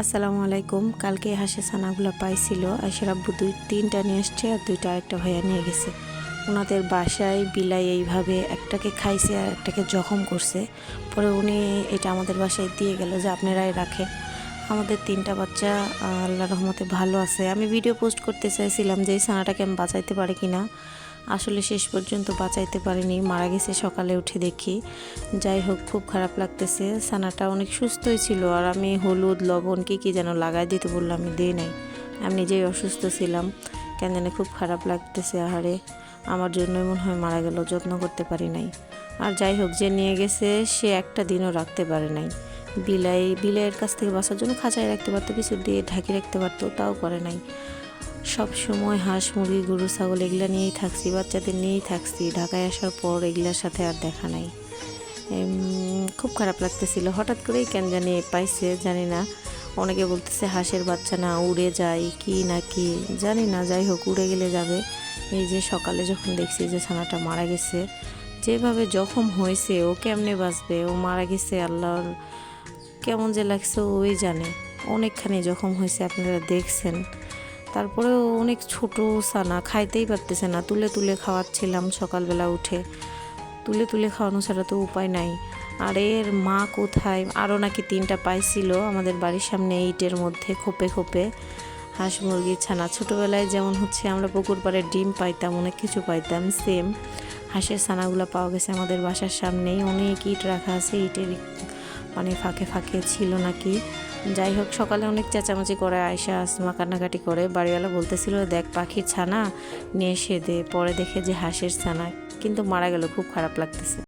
আসসালামু আলাইকুম। কালকে হাঁসের ছানাগুলো পাইছিল, আয়সার আব্বু তিনটা নিয়ে আসছে আর দুইটা আরেকটা ভাইয়া নিয়ে গেছে। ওনাদের বাসায় বিলাই এইভাবে একটাকে খাইছে আর একটাকে জখম করছে। পরে উনি এটা আমাদের বাসায় দিয়ে গেল যে আপনারাই রাখেন। আমাদের তিনটা বাচ্চা আল্লাহর রহমতে ভালো আছে। আমি ভিডিও পোস্ট করতে চাইছিলাম যে এই ছানাটাকে আমি বাঁচাইতে পারি কিনা, আসলে শেষ পর্যন্ত বাঁচাইতে পারিনি, মারা গেছে। সকালে উঠে দেখি। যাই হোক, খুব খারাপ লাগতেছে। ছানাটা অনেক সুস্থই ছিল আর আমি হলুদ লবণ কি যেন লাগাই দিতে বললাম, আমি দিই নাই। আমি নিজেই অসুস্থ ছিলাম, কেন জানি খুব খারাপ লাগতেছে। আহারে, আমার জন্যই মনে হয় মারা গেল, যত্ন করতে পারি নাই। আর যাই হোক, যে নিয়ে গেছে সে একটা দিনও রাখতে পারে নাই। বিলাইয়ের কাছ থেকে বাঁচার জন্য খাঁচায় রাখতে পারতো, কিছু দিয়ে ঢাকি রাখতে পারতো, তাও করে নাই। সব সময় হাঁস মুরগি গরু ছাগল এগুলা নিয়েই থাকছি, বাচ্চাদের নিয়েই থাকছি। ঢাকায় আসার পর এগুলার সাথে আর দেখা নাই। খুব খারাপ লাগতেছিল। হঠাৎ করেই কেন জানি পাইছে, জানি না। অনেকে বলতেছে হাঁসের বাচ্চা না উড়ে যায় কি না কি জানি না। যাই হোক, উড়ে গেলে যাবে। এই যে সকালে যখন দেখছি যে ছানাটা মারা গেছে, যেভাবে জখম হয়েছে, ও কেমনে বাঁচবে, ও মারা গেছে। আল্লাহর কেমন যে লাগছে ওই জানে। অনেকখানি জখম হয়েছে, আপনারা দেখছেন। তারপরেও অনেক ছোট ছানা, খাইতেই পারতেছে না। তুলে তুলে খাওয়াচ্ছিলাম সকালবেলা উঠে, তুলে তুলে খাওয়ানো ছাড়া তো উপায় নাই। আর এর মা কোথায়? আরও নাকি তিনটা পাইছিল আমাদের বাড়ির সামনে, ইটের মধ্যে খোপে খোপে হাঁস মুরগির ছানা। ছোটোবেলায় যেমন হচ্ছে আমরা পুকুর পাড়ে ডিম পাইতাম, অনেক কিছু পাইতাম, সেম হাঁসের ছানাগুলো পাওয়া গেছে আমাদের বাসার সামনেই। অনেক ইট রাখা আছে, ইটের মানে ফাঁকে ফাঁকে ছিল নাকি। যাই হোক, সকালে অনেক চেঁচামেচি করে আয়সা আসমা কান্নাকাটি করে। বাড়িওয়ালা বলতেছিল দেখ পাখির ছানা নিয়ে এসে দে। পরে দেখে যে হাঁসের ছানা, কিন্তু মারা গেল। খুব খারাপ লাগতেছে।